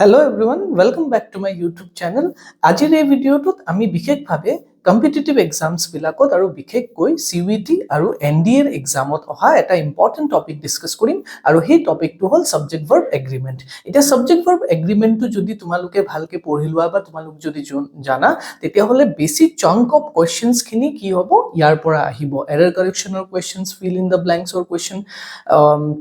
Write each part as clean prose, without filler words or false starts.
Hello everyone, welcome back to my YouTube channel. আজিৰ এই ভিডিঅ'টোত আমি বিশেষভাৱে কম্পিটিটিভ এক্সামছ বিলাকত আৰু বিশেষকৈ CUET আৰু NDA এক্সামত অহা এটা ইম্পৰ্টেন্ট টপিক ডিসকাস কৰিম আৰু সেই টপিকটো হ'ল সাবজেক্ট ভাৰ্ব এগ্ৰিমেন্ট। এটা সাবজেক্ট ভাৰ্ব এগ্ৰিমেন্টটো যদি তোমালোকে ভালকে পঢ়ি লোৱা বা তোমালোক যদি জানা তেতিয়া হলে বেসিক চাঙ্ক অফ কোৱেশ্চনছ খিনি কি হ'ব ইয়াৰ পৰা আহিব। এৰৰ কাৰেকচনৰ questions, fill in the blanks or question,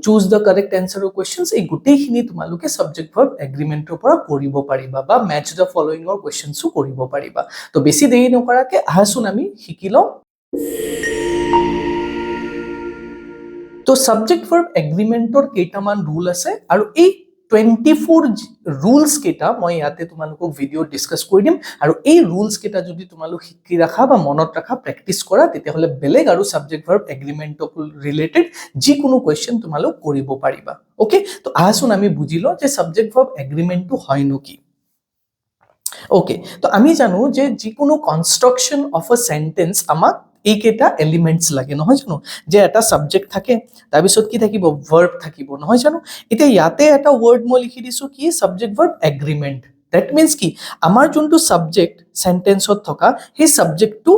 choose the correct answer or questions, এই গোটেইখিনি তোমালোকে সাবজেক্ট ভাৰ্ব এগ্ৰিমেন্টৰ পৰা কৰিব পাৰিবা বা ম্যাচ দা ফলোইং অৰ কোৱেশ্চনছও কৰিব পাৰিবা। তো বেছি দেৰি নকৰাকে আহাচোন আমি শিকি লওঁ। তো সাবজেক্ট ভাৰ্ব এগ্ৰিমেন্টৰ কেইটামান ৰুল আছে আৰু এই 24 rules কেটা মই ইয়াতে তোমালোকক ভিডিও ডিসকাস কৰি দিম আৰু এই rules কেটা যদি তোমালোক শিকি ৰাখা বা মনত ৰাখা প্ৰ্যাকটিস কৰা তেতিয়া হলে বেলেগ আৰু সাবজেক্ট ভাৰ্ব এগ্ৰিমেন্টক ৰিলেটেড যি কোনো কোৱেশ্চন তোমালোক কৰিব পাৰিবা। ওকে, তো আহাচোন আমি বুজিলো যে সাবজেক্ট ভাৰ্ব এগ্ৰিমেন্টটো হয় কি। ওকে, তো আমি জানো যে যিকোনো কনস্ট্ৰাকশন অফ আ সেন্টেন্স আমাক এইকেটা এলিমেন্টস লাগে নহয় জানো, যে এটা সাবজেক্ট থাকে তাৰ পিছত কি থাকিব ভাৰ্ব থাকিব নহয় জানো। এতিয়া ইয়াতে এটা ওয়াৰ্ড মই লিখি দিছো কি subject verb agreement. That means কি আমাৰ যোনটো সাবজেক্ট সেন্টেন্সত থকা সেই সাবজেক্টটো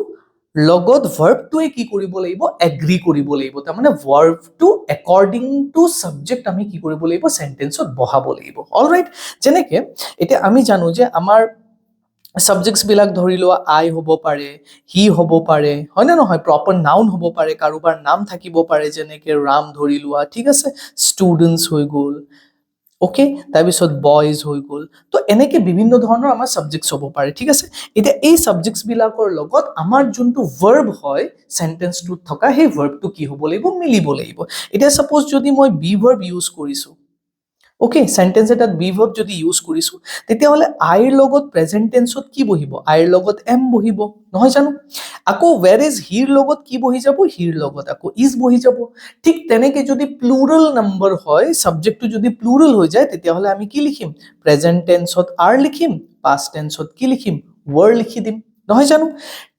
লগত ভাৰ্বটোৱে কি কৰিব লাগিব এগ্ৰি কৰিব লাগিব। তাৰ মানে ভাৰ্বটো একৰ্ডিং টু সাবজেক্ট আমি কি কৰিব লাগিব সেন্টেন্সত বহাব লাগিব। অলৰাইট, যেনেকে এতিয়া আমি জানো যে আমাৰ সাবজেক্টস বিলাক ধৰি লোৱা আই হ'ব পাৰে, হি হ'ব পাৰে, হয় না নহয়, প্ৰপাৰ নাউন হ'ব পাৰে, কাৰোবাৰ নাম থাকিব পাৰে যেনেকে ৰাম ধৰি লোৱা, ঠিক আছে, ষ্টুডেন্টস হৈ গ'ল, ওকে, তাৰ পিছত বয়জ হৈ গ'ল। তো এনেকে বিভিন্ন ধৰণৰ আমাৰ সাবজেক্টস হ'ব পাৰে, ঠিক আছে। এতিয়া এই সাবজেক্টস বিলাকৰ লগত আমাৰ যোনটো ভাৰ্ব হয় সেন্টেন্সটোত থকা সেই ভাৰ্বটো কি হ'ব লাগিব মিলিব লাগিব। এতিয়া সাপোজ যদি মই বি ভাৰ্ব ইউজ কৰিছো, ওকে, সেন্টেন্স এটাত বি ভাৰ্ব যদি ইউজ কৰিছো তেতিয়া হলে আইৰ লগত প্ৰেজেন্ট টেন্সত কি বহিব আইৰ লগত এম বহিব নহয় জানো। আকৌ where is হিৰ লগত কি বহি যাব হিৰ লগত আকৌ ইজ বহি যাব। ঠিক তেনেকে যদি প্লুৰাল নাম্বাৰ হয় সাবজেক্টটো যদি প্লুৰাল হৈ যায় তেতিয়া হলে আমি কি লিখিম প্ৰেজেন্ট টেন্সত আৰ লিখিম, পাষ্ট টেন্সত কি লিখিম ৱৰ লিখি দিম নহয় জানো।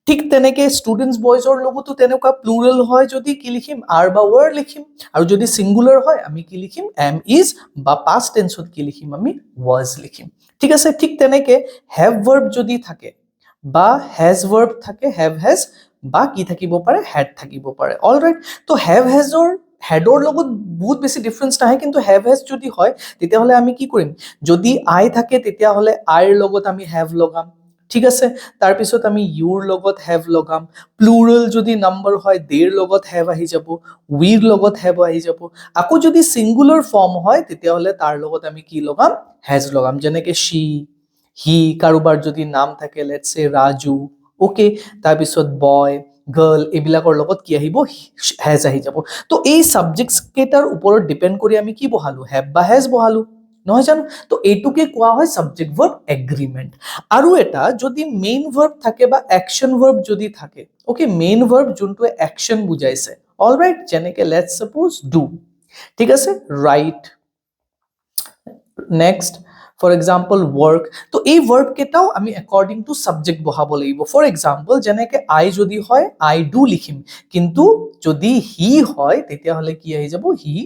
ঠিক তেনেকে ষ্টুডেন্টস বয়জৰ লগতো তেনেকুৱা প্লুৰাল হয় যদি কি লিখিম আৰ বা ৱৰ লিখিম, আৰু যদি সিঙ্গুলাৰ হয় আমি কি লিখিম এম ইজ বা পাষ্ট টেন্সত কি লিখিম আমি ওয়াজ লিখিম। ঠিক আছে, ঠিক তেনেকে হ্যাভ ভার্ব যদি থাকে বা হ্যাজ ভার্ব থাকে, হ্যাভ হ্যাজ বা কি থাকিব পাৰে হ্যাড থাকিব পাৰে। অলৰাইট, তো হ্যাভ হ্যাজৰ হেডৰ লগত বহুত বেছি ডিফাৰেন্স নাহে, কিন্তু হ্যাভ হ্যাজ যদি হয় তেতিয়া হলে আমি কি কৰিম যদি আই থাকে তেতিয়া হলে আইৰ লগত আমি হ্যাভ লগাম, ঠিক আছে, তাৰ পিছত আমি ইউৰ লগত হ্যাভ লগাম, প্লুৰাল যদি নাম্বাৰ হয় দেৰ লগত হ্যাভ আহি যাব, উইৰ লগত হ্যাভ আহি যাব। আকৌ যদি সিঙ্গুলাৰ ফৰ্ম হয় তেতিয়া হলে তাৰ লগত আমি কি লগাম হ্যাজ লগাম, যেনেকে শি, হি, কাৰোবাৰ যদি নাম থাকে লেটস সে ৰাজু, ওকে, তাৰ পিছত বয়, গাৰ্ল, এইবিলাকৰ লগত কি আহিব হ্যাজ আহি যাব। তো এই সাবজেক্টস কেটাৰ ওপৰত ডিপেন্ড কৰি আমি কি বহালো হ্যাভ বা হ্যাজ বহালো নহয় জানো। তো এইটোকে কোৱা হয় সাবজেক্ট ভাৰ্ব এগ্ৰিমেন্ট। আৰু এটা যদি মেইন ভাৰ্ব থাকে বা অ্যাকশন ভাৰ্ব যদি থাকে, ওকে, মেইন ভাৰ্ব যোনটো অ্যাকশন বুজাইছে, অলৰাইট, যেনেকে লেটস সাপোজ ডু, ঠিক আছে, right, next for example work. তো এই ভার্ব কেটাও আমি অ্যাকর্ডিং টু সাবজেক্ট বহাব লাগিব। ফর এক্সাম্পল যেনেকে আই যদি হয় আই ডু লিখিম, কিন্তু যদি হি হয় তেতিয়া হলে কি আহি যাব হি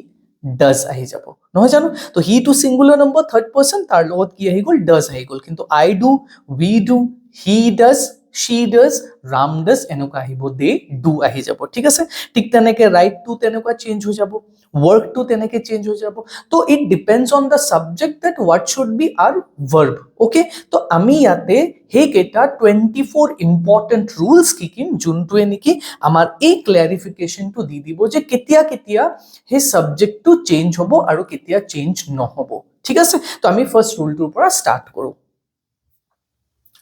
ডাজ আহি যাব নহয় জানো। তো he to singular number third person, তার লগত কি আহি গল ডাজ আহি গল, কিন্তু I do, we do, he does, she does, Ram does এনেকুৱা আহিব, দে ডু আহি যাব, ঠিক আছে। ঠিক তেনেকে ৰাইট টু তেনেকুৱা চেঞ্জ হৈ যাব, work টু তেনেকে চেঞ্জ হৈ যাব। তো it depends on the subject that what should be our verb, okay. তো আমি ইয়াতে সেই কেইটা 24 ইম্পর্টেন্ট রুলস শিকিম যোনটোৱে নেকি আমাৰ এই ক্লাৰিফিকেশনটো দি দিব যে কেতিয়া কেতিয়া সেই সাবজেক্টটো চেঞ্জ হ'ব আৰু কেতিয়া চেঞ্জ নহব, ঠিক আছে। তো আমি ফাৰ্স্ট ৰুলটোৰ পৰা স্টাৰ্ট কৰো।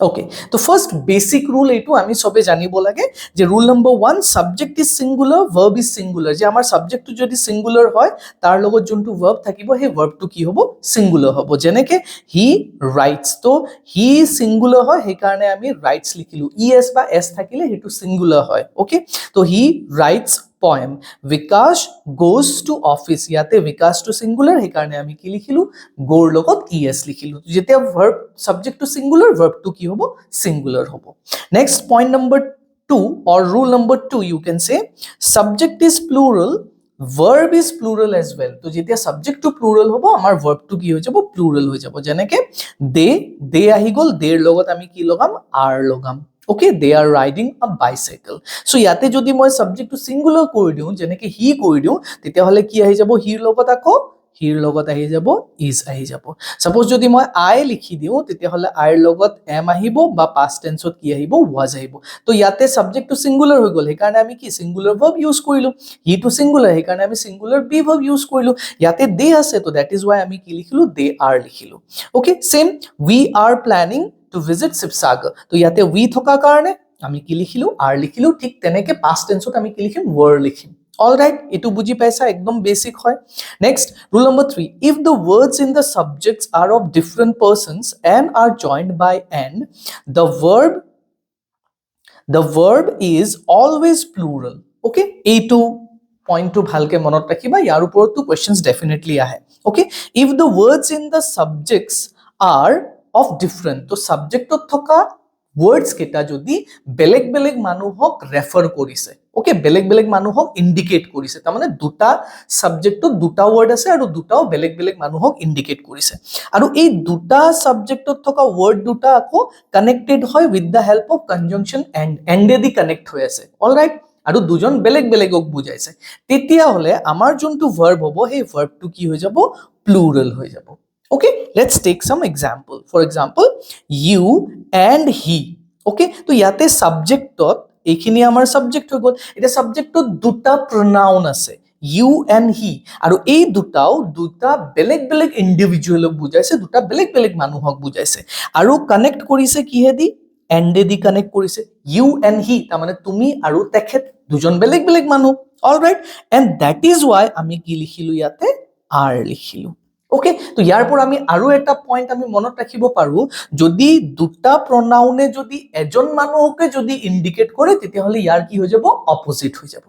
ওকে, তো ফার্স্ট বেসিক রুল এইটো আমি সবে জানিব লাগে যে rule number 1 subject is singular, verb is singular. যে আমার সাবজেক্টটো যদি সিঙ্গুলার হয় তার লগত যোনটো ভার্ব থাকিব সেই ভার্বটো কি হ'ব সিঙ্গুলার হ'ব। যেনেকে হি রাইটস, তো হি সিঙ্গুলার হয় সেইকাৰণে আমি রাইটস লিখিলো, ইএস বা এস থাকিলে সেইটো সিঙ্গুলার হয়, ওকে। তো he writes poem, Vikash goes to office, ইয়াতে Vikash to singular সেইকাৰণে আমি কি লিখিলো গোৰ লগত es লিখিলো। যেতিয়া verb subject to singular verb to কি হ'ব singular হ'ব। Next point number 2 or rule number 2 you can say subject is plural verb is plural as well. তো যেতিয়া subject to plural হ'ব আমাৰ verb to কি হৈ যাব plural হৈ যাব যেনেকে they আহি গল their লগত আমি কি লগাম are লগাম okay they are riding a bicycle so ইয়াতে যদি মই subject to singular কৰি দিও যেনেকে he কৰি দিও তেতিয়া হলে কি আহি যাব he লগত আকৌ হিৰ লগত আহি যাব is আহি যাব suppose যদি মই I লিখি দিও তেতিয়া হলে I ৰ লগত am আহিব বা past tense ত কি আহিব was আহিব তো ইয়াতে subject to singular হৈ গল হেকাৰণে আমি কি singular verb use কৰিলো he to singular হেকাৰণে আমি singular be verb use কৰিলো ইয়াতে they আছে তো that is why আমি কি লিখিলো they are লিখিলো okay same we are planning to visit Sibsagar তো ইয়াতে we থকা কাৰণে আমি কি লিখিলো are লিখিলো ঠিক তেনেকে past tense ত আমি কি লিখিম were লিখিম all right etu buji paisa ekdom basic hoy next rule number 3 if the words in the subjects are of different persons and are joined by and the verb is always plural okay etu point to bhalke monot rakhiba yar upor to questions definitely ahe okay if the words in the subjects are of different to subject to thoka words কেটা যদি বেলেগ বেলেগ মানুহক refer কৰিছে okay বেলেগ বেলেগ মানুহক indicate কৰিছে তাৰ মানে দুটা সাবজেক্টত দুটা ওয়াৰ্ড আছে আৰু দুটাও বেলেগ বেলেগ মানুহক ইন্ডিকেট কৰিছে আৰু এই দুটা সাবজেক্টত থকা ওয়ার্ড দুটা আকৌ কানেক্টেড হয় with the help of conjunction and the connect হৈ আছে অলৰাইট আৰু দুজন বেলেগ বেলেগক বুজাইছে তেতিয়া হলে আমাৰ যোনটো ভাৰ্ব হ'ব সেই ভাৰ্বটো কি হৈ যাব প্লুৰাল হৈ যাব okay let's take some example for example you and he okay to yate subject tot ekhini amar subject hoy gol eta subject tot duta pronoun ase you and he aru ei dutao duta beleg beleg individual ok bujaise duta beleg beleg manuhok bujaise aru connect korise ki hedi and di connect korise you and he ta mane tumi aru tekhet dujon beleg beleg manu all right and that is why ami ki likhilu yate are likhilu okay তো ইয়াৰ পৰা আমি আৰু এটা point আমি মনত ৰাখিব পাৰো যদি দুটা প্ৰনাউনে যদি এজন মানুহকে যদি ইন্ডিকেট কৰে তেতিয়া হলে ইয়াৰ কি হৈ যাব অপোজিট হৈ যাব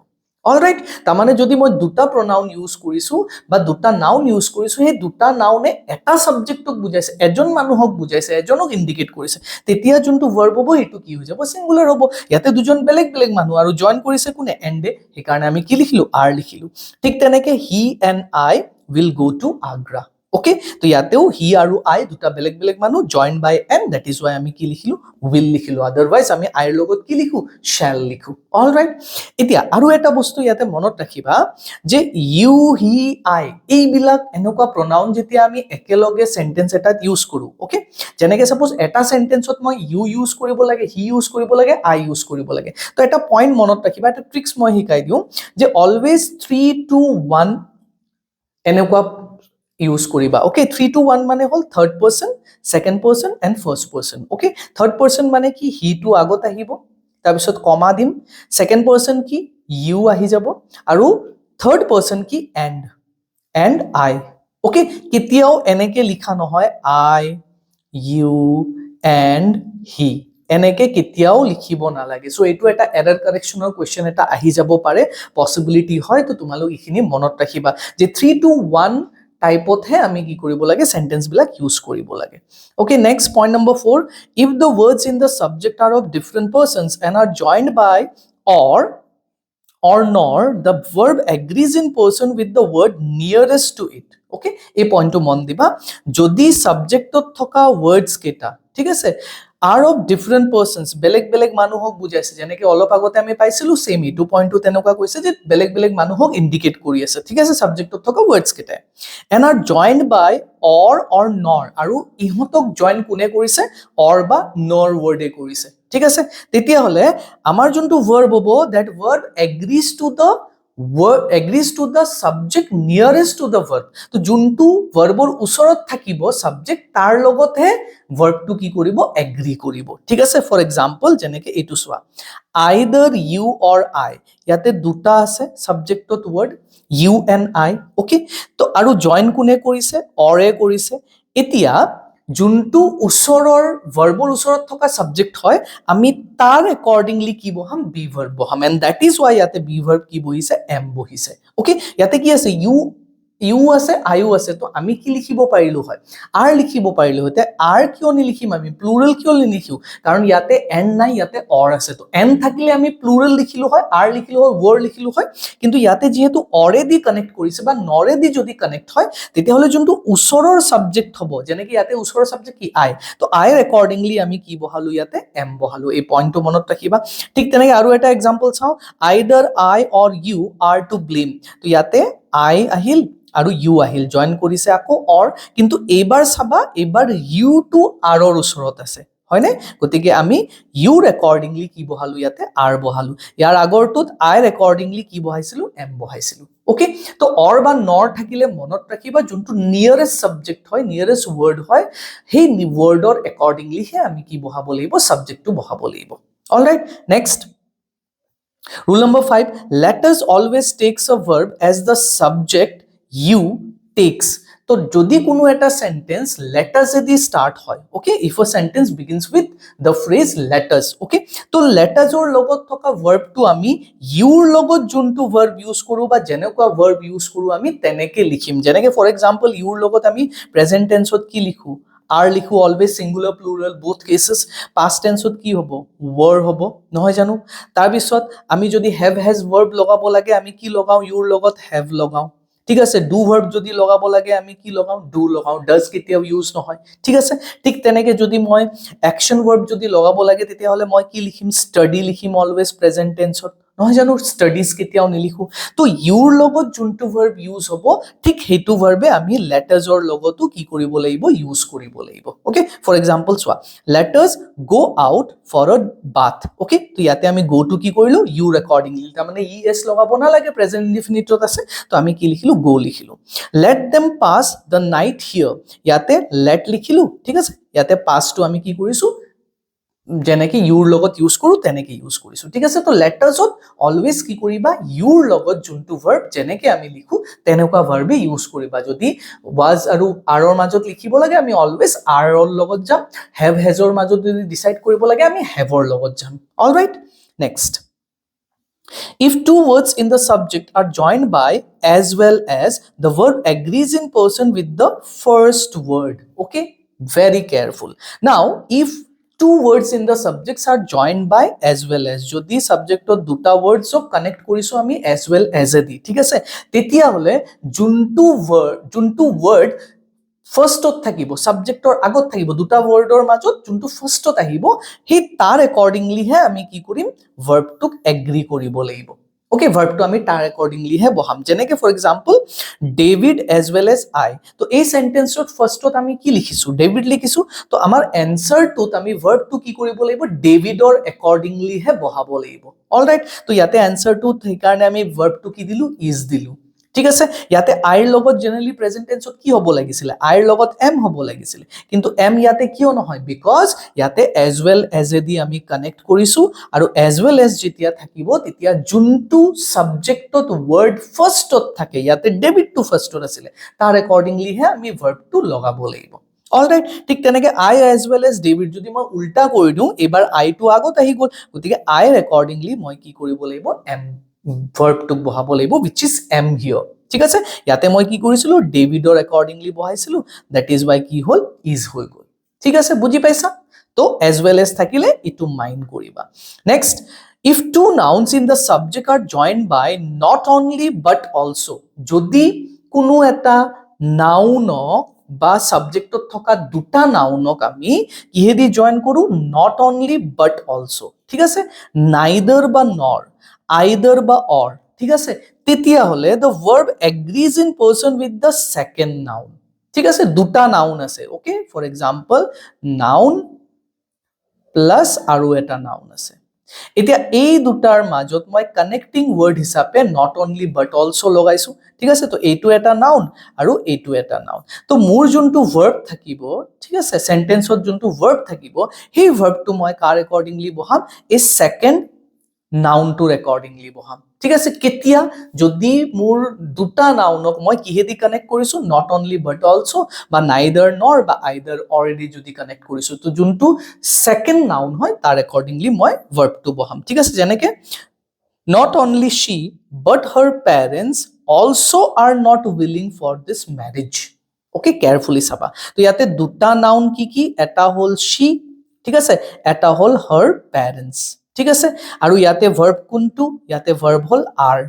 অলৰাইট তাৰ মানে যদি মই দুটা প্ৰনাউন ইউজ কৰিছো বা দুটা নাউন ইউজ কৰিছো সেই দুটা নাউনে এটা সাবজেক্টক বুজাইছে এজন মানুহক বুজাইছে এজনক ইন্ডিকেট কৰিছে তেতিয়া যোনটো ভাৰ্ব হ'ব এটো কি হৈ যাব সিঙ্গুলাৰ হ'ব ইয়াতে দুজন বেলেগ বেলেগ মানুহ আৰু জয়েন কৰিছে কোনে এন্ডে সেই কাৰণে আমি কি লিখিলো are লিখিলো ঠিক তেনেকে he and I will go to Agra okay to yateu he aru I duta beleg beleg manu joined by and that is why ami ki likhilu will likhilu otherwise ami I logot ki likhu shall likhu all right etia aru eta bostu yate monot rakhiba je you he I ei bilak enoka pronoun jetia ami ekeloge sentence eta use koru okay jeneke suppose eta sentence ot moi you use koribo lage he use koribo lage I use koribo lage to eta point monot rakhiba eta tricks moi hikai diu je always 3 to 1 enoka use koriba okay 3 to 1 mane hol third person second person and first person okay third person mane ki he to agot ahibo tar bisot comma dim second person ki you ahi jabo aru third person ki and I okay kitiao eneke likha nohoy I you and he eneke kitiao likhibo na lage so etu eta error correctional question eta ahi jabo pare possibility hoy to tumalok ikhini monot rakhiba je 3 to 1 type of hai ami ki koribo lage sentence bilak use koribo lage okay next point number 4 if the words in the subject are of different persons and are joined by or nor the verb agrees in person with the word nearest to it okay ei point to mon diba jodi subject ot thoka words keta ঠিক আছে are of different persons beleg beleg manuhok bujaise jeneke olop agote ami paisilu same etu point to tenoka koise je beleg beleg manuhok indicate kori ase ঠিক আছে subject ot thoka words keta and are joined by or nor aru ihotok join kune korise or ba nor word e korise ঠিক আছে তেতিয়া হলে amar juntu verb hobo that verb agrees to the subject nearest to the verb to juntu verbor usorot thakibo subject tar logothe verb to ki koribo agree koribo ঠিক আছে for example jeneke etu swa either you or I yate duta ase subject tot word you and I okay to aru join kune korise or e korise etia juntu usoror verbor usorot thoka subject hoy ami tar accordingly ki boham be verb boham and that is why yate be verb ki bohise am bohise okay yate ki ase you you আছে আইও আছে তো আমি কি লিখিব পাৰিলো হয় R লিখিব পাৰিলো হয় তে আৰ কিয় নিলিখিম আমি প্লুৰাল কিয় নিলিখো কাৰণ ইয়াতে এন নাই ইয়াতে অৰ আছে তো এন থাকিলে আমি প্লুৰাল লিখিলো হয় আৰ লিখিলো হয় ৱৰ লিখিলো হয় কিন্তু ইয়াতে যেহেতু অৰে দি কানেক্ট কৰিছে বা নৰে দি যদি কানেক্ট হয় তেতিয়া হলে যোনটো ওচৰৰ সাবজেক্ট হ'ব যেনেকৈ ইয়াতে ওচৰৰ সাবজেক্ট কি আই তো আইৰ একৰ্ডিংলি আমি কি বহালো ইয়াতে এম বহালো এই পইণ্টটো মনত ৰাখিবা ঠিক তেনেকৈ আৰু এটা এক্সাম্পল চাও আইদাৰ আই অৰ ইউ আৰ টু ব্লেম তো ইয়াতে আই আহিল আৰু ইউ আহিল জয়েন কৰিছে আকৌ অৰ কিন্তু এইবাৰ চাবা এইবাৰ ইউ টু আৰৰ ওচৰত আছে হয়নে গতিকে আমি ইউৰ একৰ্ডিংলি কি বহালো ইয়াতে আৰ বহালো ইয়াৰ আগৰটোত আইৰ একৰ্ডিংলি কি বহাইছিলো এম বহাইছিলো ওকে তো অৰ বা নৰ থাকিলে মনত ৰাখিবা যোনটো নিয়াৰেষ্ট সাবজেক্ট হয় নিয়াৰেষ্ট ৱৰ্ড হয় সেই ৱৰ্ডৰ একৰ্ডিংলি হে আমি কি বহাব লাগিব সাবজেক্টটো বহাব লাগিব alright next Rule number 5, let us always takes a verb as the subject you takes. তো যদি কোনো এটা sentence let us এদি start হয়, okay? If a sentence begins with the phrase let us, okay? তো let us or লগত থকা verb টো আমি you লগত যোনটো verb use কৰো বা যেনেকুৱা verb use কৰো আমি তেনেকে লিখিম যেনেকে for example you লগত আমি present tense ত কি লিখো are লিখো always singular plural both cases past tense ত কি হ'ব were হ'ব নহয় জানো তাৰ পিছত আমি যদি have has verb লগাব লাগে আমি কি লগাও your লগত have লগাও ঠিক আছে do verb যদি লগাব লাগে আমি কি লগাও do লগাও does কেতিয়াও ইউজ নহয় ঠিক আছে ঠিক তেনেকে যদি মই action verb যদি লগাব লাগে তেতিয়া হলে মই কি লিখিম study লিখিম always present tense ত নহয় জানো স্টাডিজ কেতিয়াও নিলিখো তো ইউৰ লগত যোনটো ভাৰ্ব ইউজ হ'ব ঠিক হেতু ভাৰ্বে আমি let us অৰ লগতো কি কৰিব লাগিব ইউজ কৰিব লাগিব ওকে ফৰ এক্সাম্পল চোৱা let us go out for a bath okay তো ইয়াতে আমি go to কি কৰিলো ইউৰ একৰ্ডিংলি তাৰ মানে es লগাব না লাগে প্ৰেজেন্ট ইনডিফিনিটত আছে তো আমি কি লিখিলো go লিখিলো let them pass the night here ইয়াতে let লিখিলো ঠিক আছে ইয়াতে pass টো আমি কি কৰিছো যেনেকে ইউৰ লগত ইউজ কৰো তেনেকে ইউজ কৰিছো ঠিক আছে তো লেটাৰ্সত অলৱেজ কি কৰিবা ইউৰ লগত যোনটো ভাৰ্ব যেনেকে আমি লিখো তেনেকুৱা ভাৰ্বে ইউজ কৰিবা যদি was আৰু আৰৰ মাজত লিখিব লাগে আমি অলৱেজ আৰৰ লগত যাম have has ৰ মাজত যদি ডিসাইড কৰিব লাগে আমি have ৰ লগত যাম alright next If two words in the subject are joined by as well as the verb agrees in person with the first word okay very careful now if two words in the subjects are joined by as well as যদি সাবজেক্টত দুটা words ক connect কৰিছো আমি as well as এ দি ঠিক আছে তেতিয়া হলে যোনটো word ফাৰ্স্টত থাকিব সাবজেক্টৰ আগত থাকিব দুটা ওয়াৰ্ডৰ মাজত যোনটো ফাৰ্স্টত আহিব হে তাৰ একৰ্ডিংলি হে আমি কি কৰিম ভাৰ্বটোক এগ্ৰি কৰিব লাগিব ওকে ভাৰ্বটো আমি তাৰ একৰ্ডিংলি হে বহাম যেনেকে for example David as well as I তো এই সেন্টেন্সত ফাৰ্স্টত আমি কি লিখিছো ডেভিড লিখিছো তো আমাৰ এনসাৰটোত আমি ভাৰ্বটো কি কৰিব লাগিব ডেভিডৰ একৰ্ডিংলি হে বহাব লাগিব অলৰাইট তো ইয়াতে এনসাৰটোত সেইকাৰণে আমি ভাৰ্বটো কি দিলো ইজ দিলো ঠিক আছে ইয়াতে আইৰ লগত জেনাৰেলি প্ৰেজেন্ট টেন্সত কি হ'ব লাগিছিল আইৰ লগত এম হ'ব লাগিছিল কিন্তু এম ইয়াতে কিয় নহয় বিকজ ইয়াতে এজ ৱেল এজ এ দি আমি কানেক্ট কৰিছো আৰু এজ ৱেল এজ যেতিয়া থাকিব তেতিয়া যোনটো সাবজেক্টত ওয়াৰ্ড ফাৰ্স্টত থাকে ইয়াতে ডেভিড টু ফাৰ্স্টত আছিল তাৰ একৰ্ডিংলি হে আমি ভাৰ্বটো লগাব লাগিব অলৰাইট ঠিক তেনেকে আই এজ ৱেল এজ ডেভিড যদি মই উল্টা কৰি দিওঁ এবাৰ আই টু আগত আহি গ'ল গতিকে আইৰ একৰ্ডিংলি মই কি কৰিব লাগিব এম ভাৰ্বটোক বহাব লাগিব which is am here ঠিক আছে ইয়াতে মই কি কৰিছিলো ডেভিডৰ একৰ্ডিংলি বহাইছিলো that is why কি হল is হৈ গল ঠিক আছে বুজি পাইছা তো as well as থাকিলে ইটো মাইন্ড কৰিবা next if two nouns in the subject are joined by not only but also যদি কোনো এটা নাউনক বা সাবজেক্টত থকা দুটা নাউনক আমি কিহেদি জয়েন কৰো not only but also ঠিক আছে neither বা nor either বা or ঠিক আছে তেতিয়া হলে the verb agrees in person with the second noun ঠিক আছে দুটা নাউন আছে okay for example noun plus আৰু এটা নাউন আছে এতিয়া এই দুটাৰ মাজত মই কানেক্টিং ওয়াৰ্ড হিচাপে not only but also লগাইছো ঠিক আছে তো এইটো এটা নাউন আৰু এইটো এটা নাউন তো মোৰ যোনটো ভাৰ্ব থাকিব ঠিক আছে সেন্টেন্সত যোনটো ভাৰ্ব থাকিব সেই ভাৰ্বটো মই কাৰ একৰ্ডিংলি বহাম এই সেকেন্ড নাউনটোৰ একৰ্ডিংলি বহাম ঠিক আছে কেতিয়া যদি মোৰ দুটা নাউনক মই কিহেদি কানেক্ট কৰিছো not only but also বা neither nor বা either already যদি কানেক্ট কৰিছো তো যোনটো সেকেন্ড নাউন হয় তাৰ একৰ্ডিংলি মই ভাৰ্বটো বহাম ঠিক আছে যেনেকে not only she but her parents also are not willing for this marriage. Okay, carefully চাবা তো ইয়াতে দুটা নাউন কি এটা হল she ঠিক আছে এটা হল her parents ঠিক আছে আৰু ইয়াতে verb কোনটো ইয়াতে verb হল are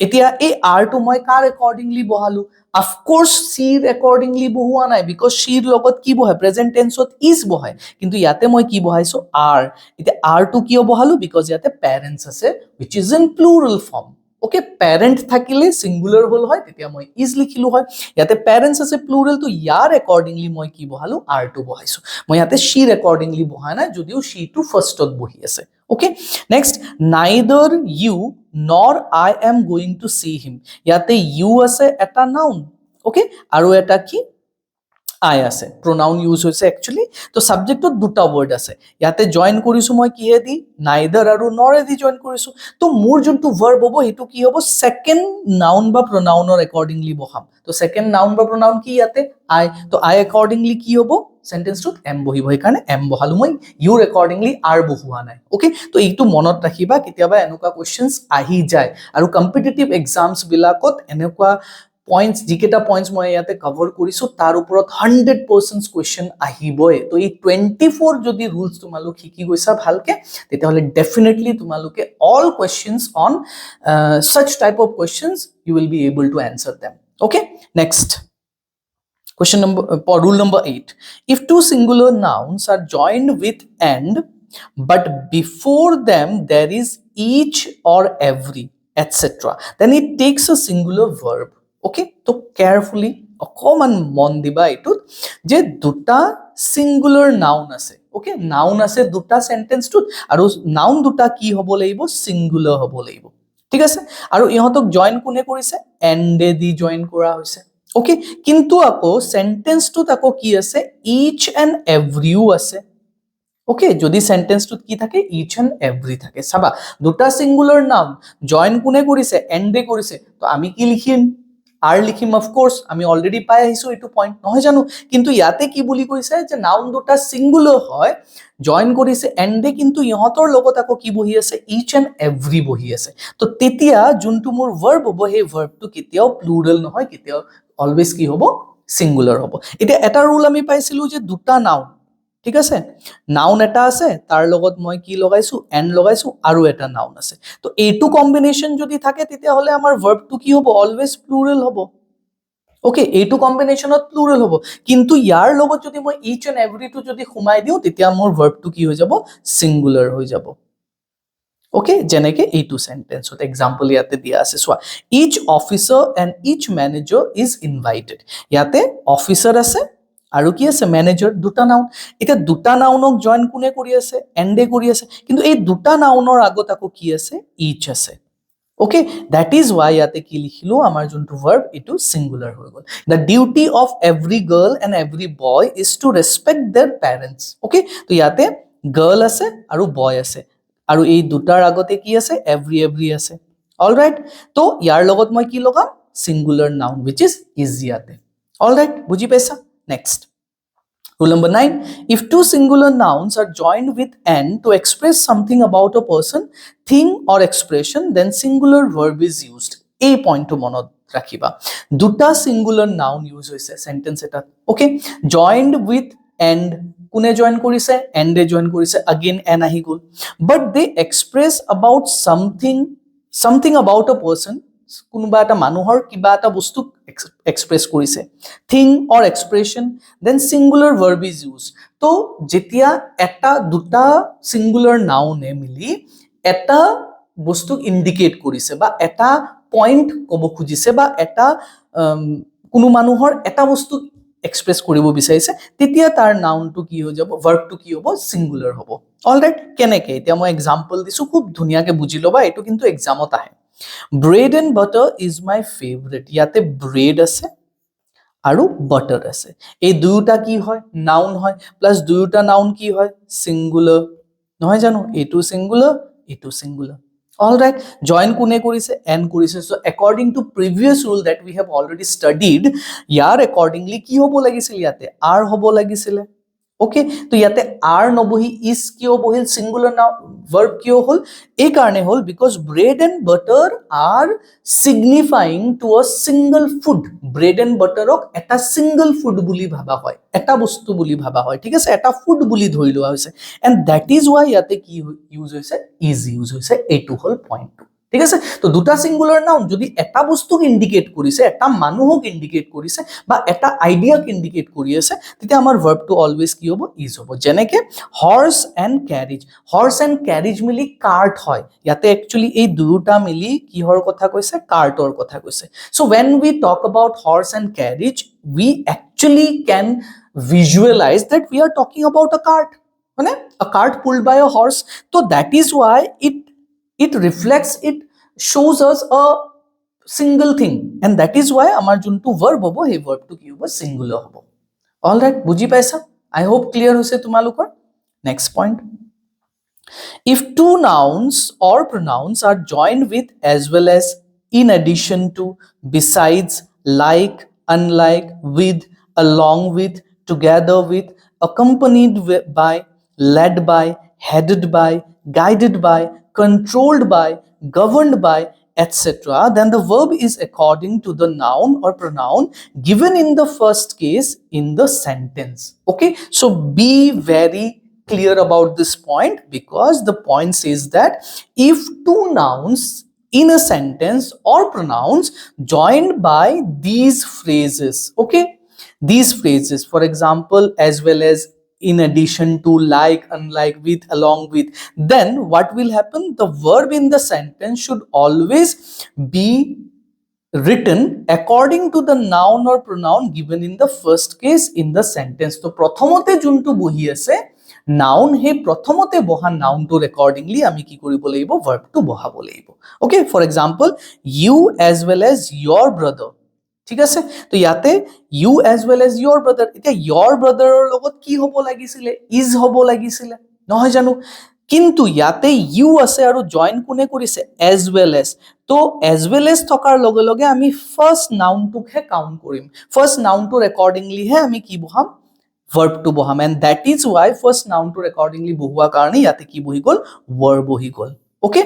এতিয়া এই are টো মই কাৰ accordingly বহালো of course she accordingly বহোৱা নাই because she লগত কি বহে present tense ত is বহে কিন্তু ইয়াতে মই কি বহাইছো are এতিয়া are টো কিয় বহালো because ইয়াতে parents আছে which is in plural form. Okay, parent থাকিলে singular হল হয় তেতিয়া মই is লিখিলো হয় ইয়াতে parents আছে plural তো ইয়াৰ accordingly মই কি বহালো are টো বহাইছো মই ইয়াতে she accordingly বহা নাই যদিও she টো ফাৰ্ষ্টত বহি আছে okay next neither you nor I am going to see him ইয়াতে you আছে এটা noun okay আৰু এটা কি I আছে pronoun use হৈছে actually তো subject ত দুটা word আছে ইয়াতে জয়েন কৰিছো মই কিহে দি neither আৰু nor এ দি জয়েন কৰিছো তো মোৰ যোনটো verb হ'ব হেতু কি হ'ব second noun বা pronoun or accordingly বহাম তো second noun বা pronoun কি ইয়াতে I তো I accordingly কি হ'ব sentence টোত am বহিব সেই কাৰণে am বহালো মই your accordingly are বহুৱা নাই okay তো এইটো মনত ৰাখিবা কেতিয়াবা এনেকুৱা questions আহি যায় আৰু competitive exams বিলাকত এনেকুৱা points jiketa points মই ইয়াতে কভাৰ কৰিছো তাৰ ওপৰত 100% question আহিবই তো এই 24 যদি rules তোমালোক শিকি গৈছা ভালকে তেতিয়াহলে definitely তোমালোকে all questions on such type of questions you will be able to answer them okay next question number rule number 8 if two singular nouns are joined with and but before them there is each or every etc then it takes a singular verb okay তো carefully অকমান মন দিবা এটুত যে দুটা singular noun আছে okay noun আছে দুটা sentence টুত আৰু নাউন দুটা কি হ'ব লাগিব সিঙ্গুলাৰ হ'ব লাগিব ঠিক আছে আৰু ইহতক জয়েন কোনে কৰিছে এন্ড দি জয়েন কৰা হৈছে okay কিন্তু আকৌ সেন্টেন্স টুত আকৌ কি আছে each and every আছে okay যদি সেন্টেন্স টুত কি থাকে each and every থাকে সাবা দুটা সিঙ্গুলার নাউন জয়েন কোনে কৰিছে এন্ডে কৰিছে তো আমি কি লিখিম আর লিখিম অফ কোর্স আমি অলরেডি পাই আহিছো এটো পয়েন্ট নহয় জানো কিন্তু ইয়াতে কি বুলি কৈছে যে নাউন দুটা সিঙ্গুলার হয় জয়েন কৰিছে এন্ডে কিন্তু ইহতৰ লগত আকৌ কি বহি আছে each and every বহি আছে তো তেতিয়া যোনটো মোৰ verb হ'ব সেই verbটো কেতিয়াও প্লুৰাল নহয় কেতিয়াও অলৱেজ কি হ'ব সিঙ্গুলার হ'ব এতিয়া এটা রুল আমি পাইছিলো যে দুটা নাউন ঠিক আছে নাউন এটা আছে তাৰ লগত মই কি লগাইছো এন্ড লগাইছো আৰু এটা নাউন আছে তো এইটো কম্বিনেশন যদি থাকে তেতিয়া হলে আমাৰ ভাৰ্বটো কি হ'ব অলৱেজ প্লুৰাল হ'ব ওকে এইটো কম্বিনেশনত প্লুৰাল হ'ব কিন্তু ইয়াৰ লগত যদি মই ইচ এন্ড এভৰি টু যদি খুমাই দিও তেতিয়া মোৰ ভার্বটো কি হৈ যাব সিঙ্গুলার হৈ যাব ওকে যেনেকে এইটো সেন্টেন্সত এক্সাম্পল ইয়াতে দিয়া আছে সোয়া each officer and each manager is invited ইয়াতে অফিসার আছে আৰু কি আছে ম্যানেজাৰ দুটা নাউন এটা দুটা নাউনক জয়েন কোনে কৰি আছে এন্ডে কৰি আছে কিন্তু এই দুটা নাউনৰ আগত আকৌ কি আছে ইচ আছে okay that is why ইয়াতে কি লিখিলো আমাৰ যোনটো verb এটো singular হৈ গল the duty of every girl and every boy is to respect their parents okay তো ইয়াতে girl আছে আৰু boy আছে আৰু এই দুটাৰ আগতে কি আছে every আছে all right তো ইয়াৰ লগত মই কি লগাম singular noun which is ইয়াতে all right বুজি পাইছা next rule number 9 if two singular nouns are joined with and to express something about a person thing or expression then singular verb is used a point to monot rakhiba duta singular noun use hoise sentence eta okay joined with and kune join korise and they join korise again and ahi gol but they express about something about a person কোনোবা এটা মানুহৰ কিবা এটা বস্তু express কৰিছে thing or expression then singular verb is use তো যেতিয়া এটা দুটা সিঙ্গুলার নাউনে মিলি এটা বস্তু ইন্ডিকেট কৰিছে বা এটা পয়েন্ট কব খুজিছে বা এটা কোনো মানুহৰ এটা বস্তু এক্সপ্ৰেস কৰিব বিচাৰিছে তেতিয়া তাৰ নাউনটো কি হৈ যাব ভাৰ্বটো কি হ'ব সিঙ্গুলাৰ হ'ব অলৰাইট কেনেকে এতিয়া মই এক্সাম্পল দিছো খুব ধুনিয়াকে বুজি লবা এটো কিন্তু এক্সামত আহে bread and butter is my favorite ইয়াতে bread আছে আৰু butter আছে এই দুটা কি হয় নাউন হয় প্লাস দুটা নাউন কি হয় সিঙ্গুলার নহয় জানো এটো সিঙ্গুলার all right join কোনে কৰিছে and কৰিছে so according to previous rule that we have already studied year accordingly কি হ'ব লাগিছিল ইয়াতে are হ'ব লাগিছিল ওকে তো ইয়াতে আর নবহি ইজ কিয় বহিল সিঙ্গুলার নাও ভার্ব কিয় হল এই কারণে হল because bread and butter are signifying to a single food bread and বাটারক এটা সিঙ্গল ফুড বুলি ভাবা হয় এটা বস্তু বুলি ভাবা হয় ঠিক আছে এটা ফুড বুলি ধৰি লোৱা হৈছে এন্ড দ্যাট ইজ ওয়াই ইয়াতে কি ইউজ হৈছে ইজ ইউজ হৈছে এইটো হল পইণ্ট ঠিক আছে তো দুটা সিঙ্গুলার নাউন যদি এটা বস্তুক ইন্ডিকেট কৰিছে এটা মানুহক ইন্ডিকেট কৰিছে বা এটা আইডিয়াক ইন্ডিকেট কৰি আছে তেতিয়া আমাৰ ভার্বটো অলওয়েজ কি হ'ব ইজ হ'ব যেনেকে হর্স এন্ড ক্যারিজ মিলি কার্ট হয় ইয়াতে একচুয়ালি এই দুটা মিলি কিহৰ কথা কৈছে কাৰ্টৰ কথা কৈছে so when we talk about horse and carriage we actually can visualize that we are talking about a cart মানে a cart pulled by a horse so that is why it reflects it shows us a single thing and that is why amar juntu verb hobo he verb to ki hobo singular hobo all right buji paisa I hope clear hoise tumalukor next point if two nouns or pronouns are joined with as well as in addition to besides like unlike with along with together with accompanied by led by headed by guided by controlled by governed by etc then the verb is according to the noun or pronoun given in the first case in the sentence okay so be very clear about this point because the point says that if two nouns in a sentence or pronouns joined by these phrases okay these phrases for example as well as in addition to like unlike with along with then what will happen the verb in the sentence should always be written according to the noun or pronoun given in the first case in the sentence to prothomote juntu bohi ase noun he prothomote boha noun to accordingly ami ki koribo laibo verb to bohabo laibo okay for example you as well as your brother ঠিক আছে তো ইয়াতে you as well as your brother এটা your ব্ৰাদাৰৰ লগত কি হ'ব লাগিছিলে ইজ হ'ব লাগিছিলে নহয় জানো কিন্তু ইয়াতে ইউ আছে আৰু জয়েন কোনে কৰিছে এজ ওয়েল এজ তো এজ ওয়েল এজ থকাৰ লগে লগে আমি ফাৰ্স্ট নাউনটোকহে কাউন্ট কৰিম ফাৰ্স্ট নাউনটোৰ একৰ্ডিংলি হে আমি কি বহাম verb to boham and that is why first noun to accordingly bohua karone yate ki bohi gol verb bohi gol okay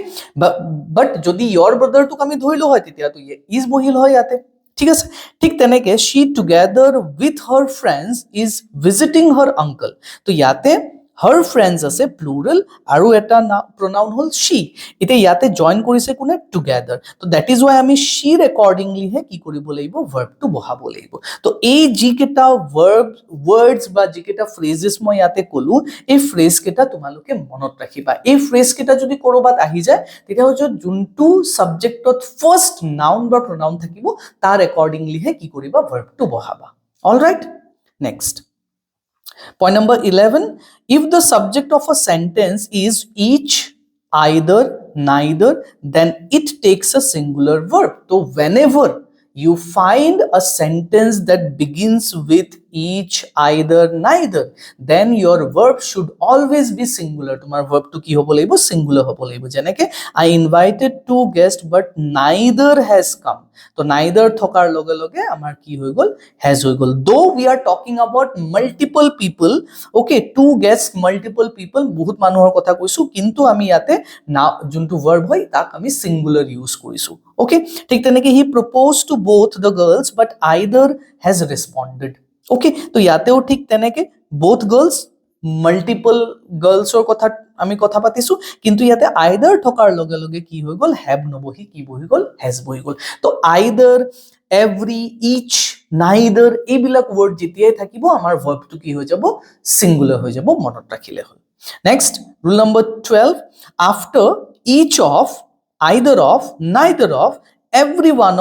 but jodi your brother to ami dhorilu hoy titia to is bohil hoy yate ঠিক আছে ঠিক তেনেকে she together with her friends is visiting her uncle তো ইয়াতে her friends আছে plural আৰু এটা pronoun hall she এটা ইয়াতে জয়েন কৰিছে কোনে together তো that is why আমি she accordingly হে কি কৰিব লাগিব verb to বহাব লাগিব তো এই জি কেটা verb words বা জি কেটা phrases মই ইয়াতে কলো এই phrase কেটা তোমালোকে মনত ৰাখিবা এই phrase কেটা যদি কৰবাত আহি যায় তেতিয়া হচ্ছে যোনটো সাবজেক্টত ফাৰ্স্ট নাউন বা pronoun থাকিব তাৰ accordingly হে কি কৰিবা verb to বহাবা all right next point number 11 if the subject of a sentence is each either neither then it takes a singular verb so whenever you find a sentence that begins with each either neither then your verb should always be singular tomar verb to ki hobo laibo singular hobo laibo jeneke I invited two guests but neither has come to neither thokar loge loge amar ki hoy gol has hoy gol though we are talking about multiple people okay two guests multiple people bahut manuhor kotha koisu kintu ami yate na juntu verb hoy tak ami singular use korisu okay thik teneke he proposed to both the girls but either has responded okay to yateo thik teneke both girls multiple girls or kotha ami kotha patisu kintu yate either thokar loge loge ki hoy gol have nobohi ki bohi gol has bohi gol to either every each neither ebilak word jetiye thakibo amar verb to ki hoy jabo singular hoy jabo monot rakhile hol next rule number 12 after each of either of neither of every one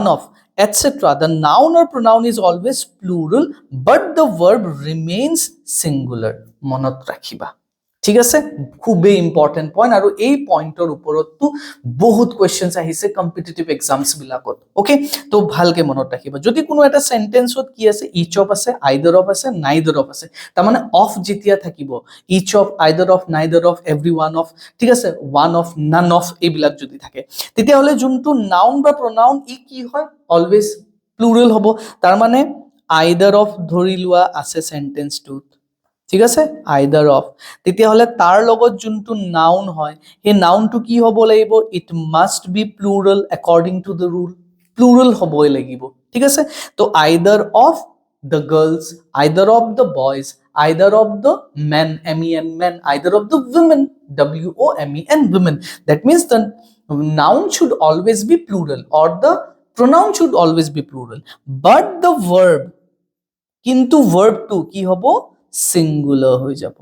of etc the noun or pronoun is always plural but the verb remains singular monot rakhiba ঠিক আছে খুবই important point আৰু এই পয়েন্টৰ ওপৰতটো বহুত কোৱেশ্চনছ আহিছে competitive exams বিলাকত okay তো ভালকে মনত ৰাখিবা যদি কোনো এটা সেন্টেন্সত কি আছে ইচ অফ আছে আইদাৰ অফ আছে নাইদাৰ অফ আছে তাৰ মানে অফ যেতিয়া থাকিব each of either of neither of every one of ঠিক আছে ওয়ান অফ নান অফ এইবিলাক যদি থাকে তেতিয়া হলে যোনটো নাউন বা প্ৰনাউন ই কি হয় অলৱেজ প্লুৰেল হ'ব তাৰ মানে আইদাৰ অফ ধৰি লোৱা আছে সেন্টেন্সটোত ঠিক আছে আইদাৰ অফ তেতিয়াহ'লে তাৰ লগত যোনটো নাউন হয় সেই নাউনটো কি হ'ব লাগিব it must B plural according to the rule plural হ'বই লাগিব ঠিক আছে তো আইদাৰ of the girls, either of the boys, either of the men, men, men, either of the women, women, women. That means the noun should always be plural or the pronoun should always be plural. But the verb, কিন্তু verb to কি হব singular হৈ যাব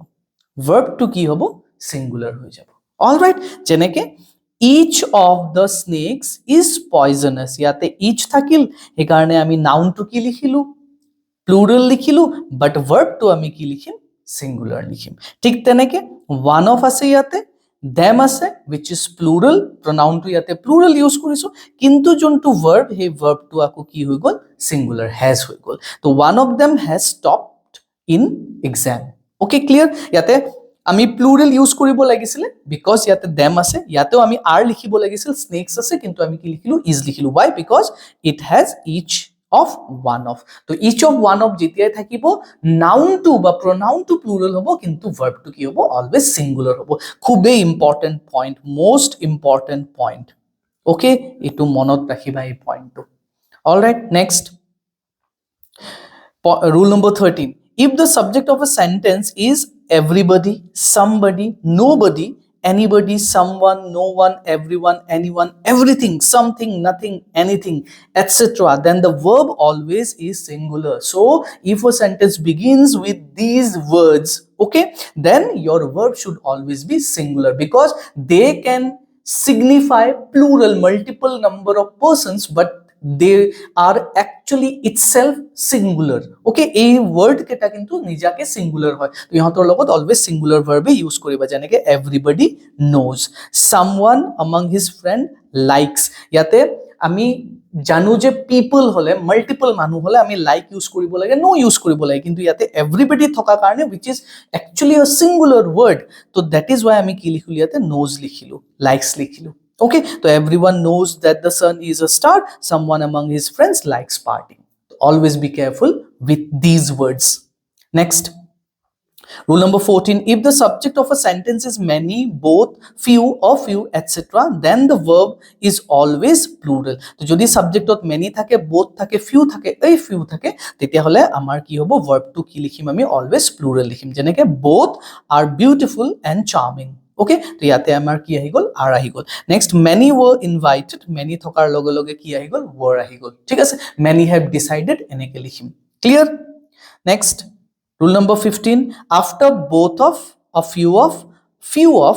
verb to কি হব singular হৈ যাব all right যেনেকে each of the snakes is poisonous ইয়াতে each থাকিল সেইকাৰণে আমি noun to কি লিখিলো প্লুরাল লিখিলো বাট ভার্ব টু আমি কি লিখিম সিঙ্গুলার লিখিম ঠিক তেনেকে ওয়ান অফ আছে ইয়াতে them আছে which is plural pronoun too ইয়াতে plural ইউজ কৰিছো কিন্তু যোনটো verb হে verb টু আকো কি হৈ গল singular has হৈ গল তো one of them has stopped in exam okay clear ইয়াতে আমি প্লুরাল ইউজ কৰিব লাগিছিল বিকজ ইয়াতে them আছে ইয়াতেও আমি are লিখিব লাগিছিল snakes আছে কিন্তু আমি কি লিখিলো is লিখিলো why because it has each of one of তো each of one of যেতিয়াই থাকিব noun to বা pronoun to plural হ'ব কিন্তু verb to কি হ'ব always singular হ'ব খুবেই important point most important point okay এটো মনত ৰাখিবা এই পইণ্টটো all right next rule number 13 if the subject of a sentence is everybody somebody nobody anybody someone no one everyone anyone everything something nothing anything etc then the verb always is singular so if a sentence begins with these words okay then your verb should always be singular because they can signify plural multiple number of persons but they are actually itself singular okay এই word কেটা কিন্তু নিজাকে singular হয় তো ইহতৰ লগত always singular verb use কৰিবা যেনেকে everybody knows someone among his friend likes ইয়াতে আমি জানো যে people হলে multiple মানুহ হলে আমি like ইউজ কৰিব লাগে no ইউজ কৰিব লাগে কিন্তু ইয়াতে everybody থকা কাৰণে which is actually a singular word তো that is why আমি কি লিখিলো ইয়াতে knows লিখিলো likes লিখিলো okay so everyone knows that the sun is a star someone among his friends likes partying always be careful with these words next rule number 14 if the subject of a sentence is many both few or few etc then the verb is always plural তো যদি সাবজেক্টত many থাকে both থাকে few থাকে এই few থাকে তেতিয়া হলে আমাৰ কি হ'ব verb to কি লিখিম আমি always plural লিখিম যেনেকে both are beautiful and charming okay তো ইয়াতে আমাৰ কি আহি গল are আহি গল next many were invited many থকাৰ লগে লগে কি আহি গল were আহি গল ঠিক আছে many have decided এনেকে লিখিম clear next rule number 15 after both of a few of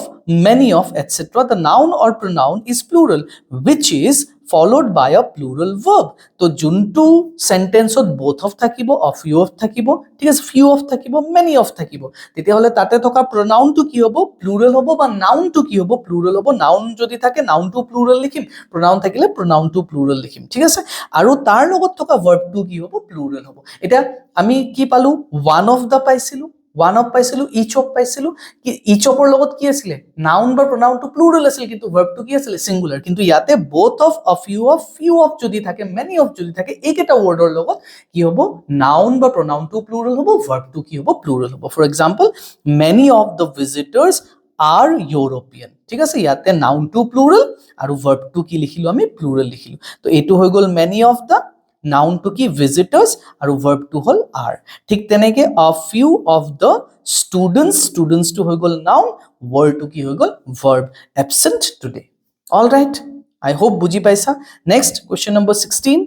many of etc the noun or pronoun is plural which is followed by a plural verb তো যোনটো সেন্টেন্সত both of থাকিব a few of থাকিব ঠিক আছে few of থাকিব many of থাকিব তেতিয়া হলে তাতে থকা pronoun to কি হ'ব plural হ'ব বা noun to কি হ'ব plural হ'ব noun যদি থাকে noun to plural লিখিম pronoun থাকিলে pronoun to plural লিখিম ঠিক আছে আৰু তাৰ লগত থকা verb to কি হ'ব plural হ'ব এটা আমি কি পালো one of the পাইছিলো one of পাইছিলো each of পাইছিলো কি each of ৰ লগত কি আছিল noun বা pronoun to plural আছিল কিন্তু verb to কি আছিল singular কিন্তু ইয়াতে both of a few of যদি থাকে many of যদি থাকে এইকেটা word ৰ লগত কি হ'ব noun বা pronoun to plural হ'ব verb to কি হ'ব plural হ'ব for example many of the visitors are European ঠিক আছে ইয়াতে noun to plural আৰু verb to কি লিখিলো আমি plural লিখিলো তো এটো হৈ গল many of the noun to কি visitors আৰু verb to হল are ঠিক তেনেকে a few of the students to হৈ গল noun were to কি হৈ গল verb absent today all right I hope বুজি পাইছা next question number 16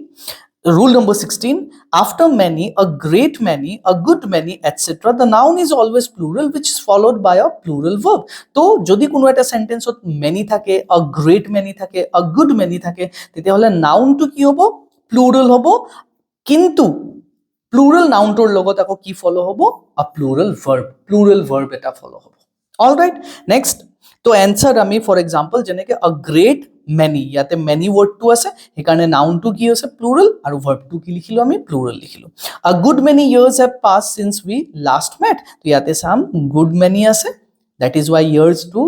rule number 16 after many a great many a good many etc the noun is always plural which is followed by a plural verb তো যদি কোনো এটা সেন্টেন্সত many থাকে a great many থাকে a good many থাকে তেতিয়া হলে noun to কি হ'ব plural হ'ব কিন্তু plural noun টোৰ লগত আকৌ কি ফলো হ'ব a plural verb এটা ফলো হ'ব all right next তো answer আমি for example যেনেকে a great many ইয়াতে many word টো আছে সেইকাৰণে noun টো কি হৈছে plural আৰু verb টো কি লিখিলো আমি plural লিখিলো a good many years have passed since we last met তো ইয়াতে সাম good many আছে that is why years to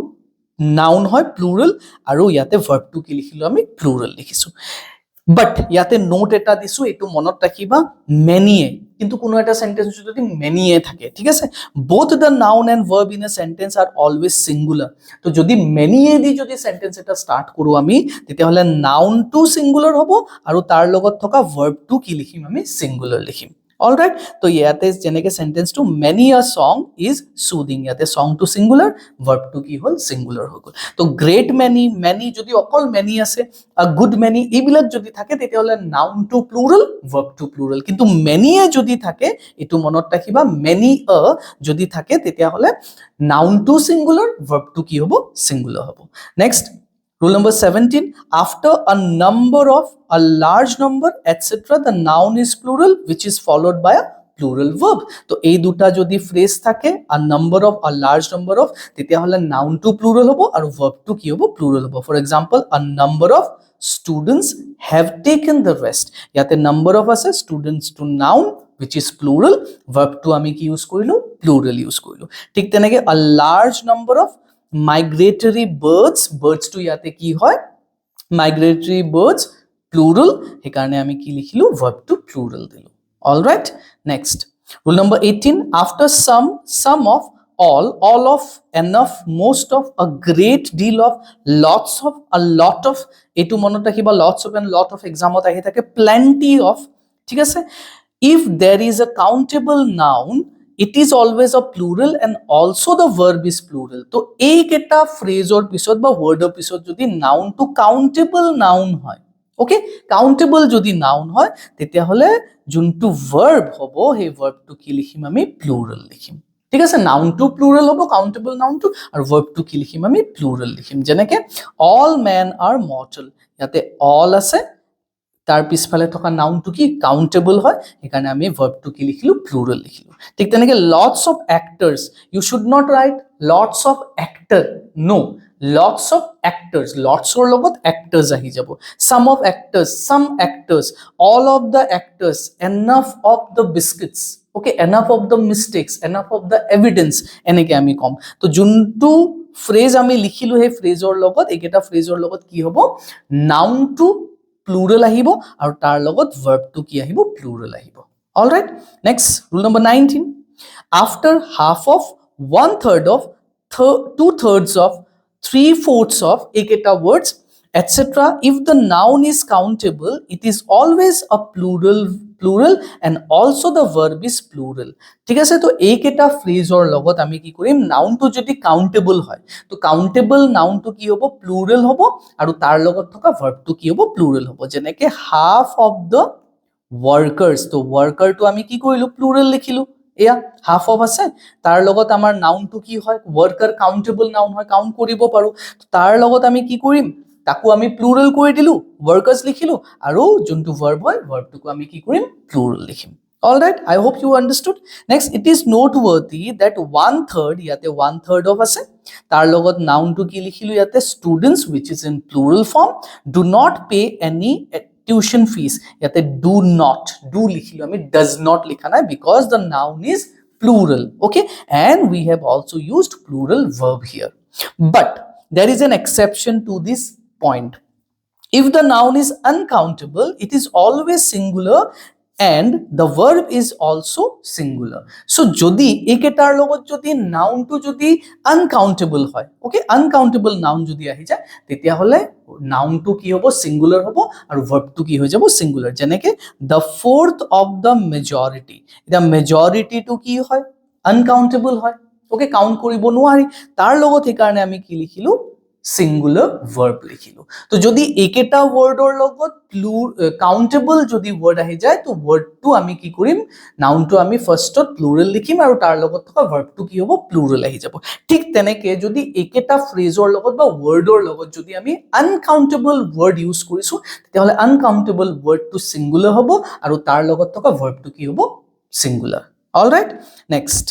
noun হয় plural আৰু ইয়াতে verb টো কি লিখিলো আমি plural লিখিছো But ইয়াতে note এটা দিছো এটো মনত ৰাখিবা many কিন্তু কোনো এটা সেন্টেন্স যদি many এ থাকে ঠিক আছে both the noun and verb in a sentence are always singular তো যদি many এ দি যদি সেন্টেন্স এটা স্টার্ট কৰো আমি তেতিয়া হলে noun to singular হ'ব আৰু তাৰ লগত থকা verb to কি লিখিম আমি singular লিখিম অলৰাইট তো ইয়াতে যেনেকে sentence two many a song is soothing ইয়াতে song to singular verb to কি হল singular হৈ গল তো great many যদি অকল many আছে a good many এইবিলাক যদি থাকে তেতিয়া হলে noun to plural verb to plural কিন্তু many এ যদি থাকে এটো মনত ৰাখিবা many a যদি থাকে তেতিয়া হলে noun to singular verb to কি হ'ব singular হ'ব next rule number 17 after a number of a large number etc the noun is plural which is followed by a plural verb তো এই দুটা যদি ফ্রেজ থাকে a number of a large number of তেতিয়া হলে noun to plural হ'ব আৰু verb to কি হ'ব plural হ'ব for example a number of students have taken the rest ইয়াতে number of আছে students to noun which is plural verb to আমি কি ইউজ কৰিলো plural ইউজ কৰিলো ঠিক তেনেকে a large number of migratory birds to ইয়াতে কি হয় migratory birds plural হেকাৰণে আমি কি লিখিলো verb to plural দিলো all right next rule number 18 after some of all of enough most of a great deal of lots of a lot of এটো মনত ৰাখিবা lots of and lot of exam ত আহি থাকে plenty of ঠিক আছে if there is a countable noun it is always a plural and also the verb is plural তো এই কেটা ফ্ৰেজৰ পিছত বা ওয়াৰ্ডৰ পিছত যদি noun to countable noun হয় ওকে countable যদি noun হয় তেতিয়া হলে যোনটো verb হ'ব সেই verb to কি লিখিম আমি plural লিখিম ঠিক আছে noun to plural হ'ব countable noun to আৰু verb to কি লিখিম আমি plural লিখিম যেনেকে all men are mortal ইয়াতে all আছে তাৰ পিছফালে থকা noun to কি countable হয় এখানে আমি verb to কি লিখিলো plural লিখিলো ঠিক তেনেকে lots of actors you should not write lots of actor no lots of actors lots or লগত actors আহি যাব some of actors some actors all of the actors enough of the biscuits okay enough of the mistakes enough of the evidence এনেকে আমি কম তো যোনটো phrase আমি লিখিলো হে ফ্ৰেজৰ লগত একেটা ফ্ৰেজৰ লগত কি হ'ব noun to plural আহিব আৰু তাৰ লগত verb to কি আহিব plural আহিব all right next rule number 19 after half of 1/3 of 2/3 of 3/4 of eketa words etc if the noun is countable it is always a plural and also the verb is plural ঠিক আছে তো এইকেটা ফ্ৰেজৰ লগত আমি কি কৰিম noun to যদি countable হয় তো countable noun to কি হ'ব plural হ'ব আৰু তাৰ লগত থকা verb to কি হ'ব plural হ'ব যেনেকে half of the workers তো worker to আমি কি কৰিলো plural লিখিলো এয়া half of আছে তাৰ লগত আমাৰ noun to কি হয় worker countable noun হয় কাউন্ট কৰিব পাৰো তাৰ লগত আমি কি কৰিম তাকো আমি plural কৰি দিলো workers লিখিলো আৰু যোনটো verb হয় verb to আমি কি কৰিম plural লিখিম all right I hope you understood next it is noteworthy that 1/3 ইয়াতে 1/3 of আছে তাৰ লগত noun to কি লিখিলো ইয়াতে students which is in plural form do not pay any tuition fees ইয়াতে do not do লিখিলো আমি does not লিখা নাই because the noun is plural okay and we have also used plural verb here but there is an exception to this point if the noun is uncountable it is always singular and the verb is also singular so jodi eketar logot jodi noun to jodi uncountable hoy okay uncountable noun jodi ahi jay tetia hole noun to ki hobo singular hobo aru verb to ki hoy jabo singular jeneke the fourth of the majority the majority to ki hoy uncountable hoy okay count koribo nuari tar logot he karone ami ki likhilu singular verb লিখিলো তো যদি একেটা ওয়াৰ্ডৰ লগত countable যদি word আহি যায় তো word two আমি কি কৰিম নাউন টু আমি ফাৰ্স্টত প্লুৰাল লিখিম আৰু তাৰ লগত থকা ভাৰ্ব টু কি হ'ব প্লুৰাল আহি যাব ঠিক তেনেকে যদি একেটা ফ্ৰেজৰ লগত বা ওয়াৰ্ডৰ লগত যদি আমি আনকাউন্টেবল ওয়াৰ্ড ইউজ কৰিছো তেতিয়াহলে আনকাউন্টেবল ওয়াৰ্ড টু সিঙ্গুলাৰ হ'ব আৰু তাৰ লগত থকা ভাৰ্ব টু কি হ'ব singular alright next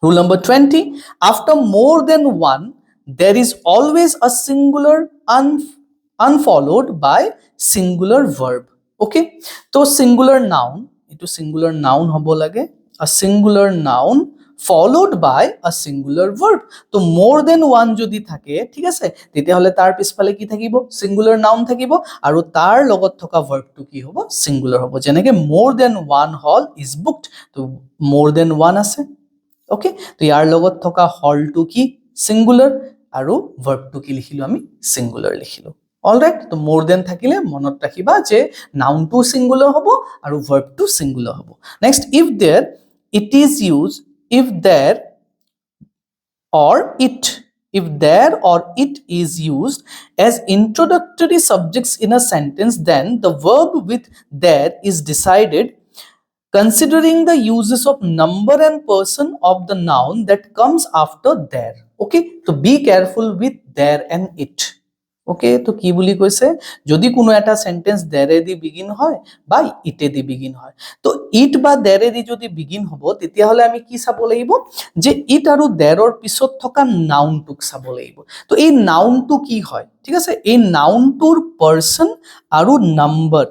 rule number 20 after more than one there is always a singular unfollowed by singular verb okay so singular noun itu singular noun hobo lage a singular noun followed by a singular verb. তো more than one যদি থাকে ঠিক আছে তেতিয়াহলে তাৰ পিছফালে কি থাকিব singular noun থাকিব আৰু তাৰ লগত থকা verb-টো কি হ'ব singular হ'ব যেনেকৈ more than one hall is booked তো more than one আছে ওকে তো ইয়াৰ লগত থকা hall-টো কি singular আৰু verb-টো কি লিখিলো আমি singular লিখিলো অলৰাইট তো more than থাকিলে মনত ৰাখিবা যে noun-টো singular হ'ব আৰু verb-টো singular হ'ব next if there it is used if there or it if there or it is used as introductory subjects in a sentence then the verb with there is decided considering the uses of number and person of the noun that comes after there okay so be careful with there and it okay তো কি বুলি কৈছে যদি কোনো এটা sentence there the begin হয় বা it the begin হয় তো it বা there দি যদি begin হ'ব তেতিয়া হলে আমি কি চাব লাগিব যে it আৰু there ৰ পিছত থকা noun টুক চাব লাগিব তো এই noun টু কি হয় ঠিক আছে এই noun টুৰ person আৰু number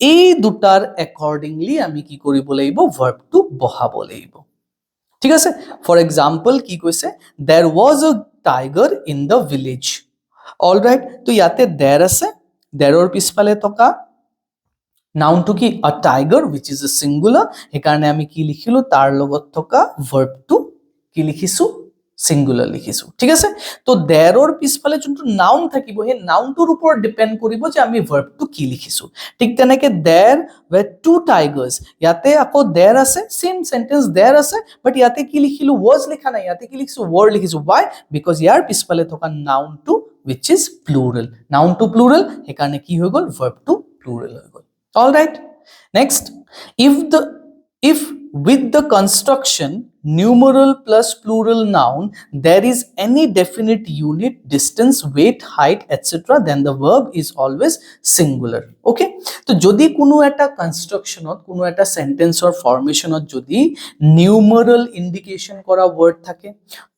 এই দুটাৰ accordingly আমি কি কৰিব লাগিব verb টু বহাব লাগিব ঠিক আছে ফৰ এক্সাম্পল কি কৈছে there was a tiger in the village all right তো ইয়াতে there আছে there ৰ পিছফালে থকা noun to ki a tiger which is a singular hekarne ami ki likhilu tar logot thoka verb to ki likhisu singular likhisu ঠিক আছে তো there or পিছফালে যোনটো noun থাকিব হে noun টোৰ ওপৰত ডিপেন্ড কৰিব যে আমি verb টো কি লিখিছো ঠিক তেনেকে there were two tigers ইয়াতে আকৌ there আছে same sentence there আছে but ইয়াতে কি লিখিলো was লিখা নাই ইয়াতে কি লিখিছো were লিখিছো why because ইয়াৰ পিছফালে থকা noun to which is plural noun to plural হেকাৰণে কি হৈ গল verb to plural হৈ গল all right next if with the construction numeral plus plural noun there is any definite unit distance weight height etc then the verb is always singular okay তো যদি কোনো এটা কনস্ট্রাকশনত কোনো এটা সেন্টেন্সৰ ফৰমেশনত যদি numeral indication কৰা word থাকে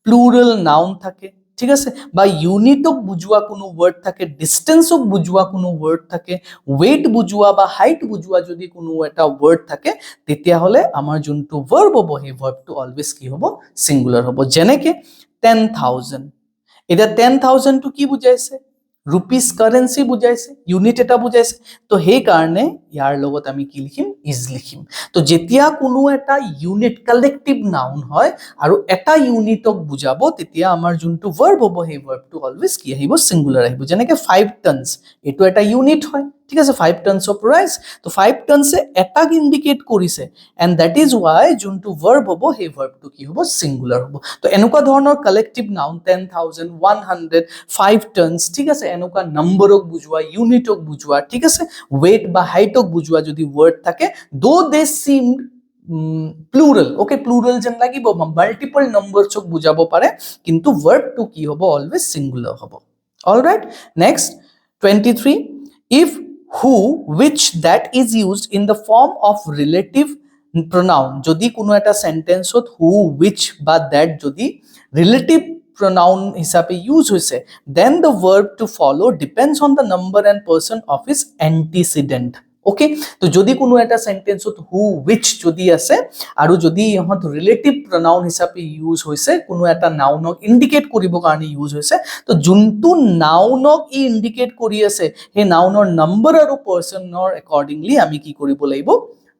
plural noun থাকে ঠিক আছে বা ইউনিটক বুজোৱা কোনো ওয়াৰ্ড থাকে ডিসটেন্সক বুজোৱা কোনো ওয়াৰ্ড থাকে ওয়েট বুজোৱা বা হাইট বুজোৱা যদি কোনো এটা ওয়াৰ্ড থাকে তেতিয়া হলে আমাৰ যোনটো ভার্ব হ'ব সেই ভার্বটো অলওয়েজ কি হ'ব সিঙ্গুলার হ'ব যেনেকে 10000 এটা 10000 টু কি বুজাইছে rupees currency বুজাইছে ইউনিট এটা বুজাইছে তো সেই কাৰণে ইয়াৰ লগত আমি কি লিখিম ইজ লিখিম তো যেতিয়া কোনো এটা ইউনিট কালেক্টিভ নাউন হয় আৰু এটা ইউনিটক বুজাব তেতিয়া আমাৰ যোনটো ভার্ব হ'ব সেই ভার্বটো অলওয়েজ কি আহিব সিঙ্গুলার আহিব যেনেকে 5 tons এটো এটা ইউনিট হয় ঠিক আছে 5 tons of rice তো 5 tons এ এটাক ইন্ডিকেট কৰিছে and that is why যোনটো ভাৰ্ব হ'ব সেই ভাৰ্বটো কি হ'ব সিঙ্গুলাৰ হ'ব তো এনেকুৱা ধৰণৰ কালেক্টিভ নাউন 10000 100 5 tons ঠিক আছে এনেকুৱা নম্বৰক বুজোৱা ইউনিটক বুজোৱা ঠিক আছে weight বা হাইটক বুজোৱা যদি ওয়ার্ড থাকে though they seem plural okay plural যেন লাগিব মাল্টিপল নম্বৰছক বুজাব পাৰে কিন্তু verb to কি হ'ব অলওয়েজ সিঙ্গুলার হ'ব all right next 23 if who which that is used in the form of relative pronoun যদি কোনো এটা সেন্টেন্সত who which বা that যদি relative pronoun হিসাবে ইউজ হৈছে then the verb to follow depends on the number and person of its antecedent okay তো যদি কোনো এটা সেন্টেন্সত who which যদি আছে আৰু যদি ইহত ৰিলেটিভ pronoun হিচাপে ইউজ হৈছে কোনো এটা নাউনক ইন্ডিকেট কৰিব কাৰণে ইউজ হৈছে তো যোনটো নাউনক ই ইন্ডিকেট কৰি আছে হে নাউনৰ নম্বৰ আৰু পাৰ্সনৰ accordingly আমি কি কৰিব লাগিব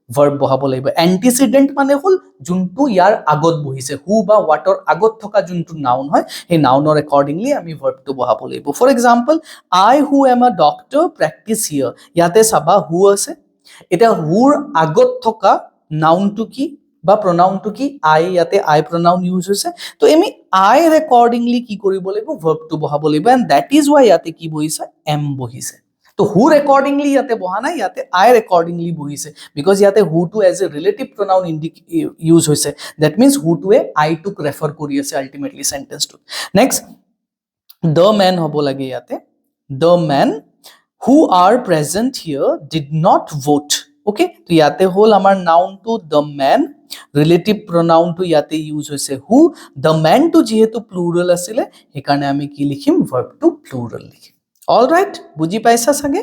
verb বহাব লাগিব antecedent মানে হল যোনটো ইয়াৰ আগত বহিছে who বা whatৰ আগত থকা যোনটো নাউন হয় হে নাউনৰ accordingly আমি verb টো বহাব লাগিব for example I who am a doctor practice here ইয়াতে সাবা who আছে এটা whoৰ আগত থকা নাউন টো কি বা pronoun টো কি I ইয়াতে I pronoun ইউজ হৈছে তো আমি I ৰ accordingly কি কৰিব লাগিব verb টো বহাব লাগিব and that is why ইয়াতে কি বহিছে am বহিছে তো who accordingly ইয়াতে বহা নাই ইয়াতে I accordingly বহিছে because ইয়াতে who to as a relative pronoun use হৈছে that means who to I took refer কৰি আছে ultimately sentence to next the man হ'ব লাগে ইয়াতে the man who are present here did not vote okay তো ইয়াতে হল আমাৰ noun to the man relative pronoun to ইয়াতে use হৈছে who the man to যেহেতু plural আছিল হেকাৰণে আমি কি লিখিম verb to plural লিখিম all right বুজি পাইছা সাগে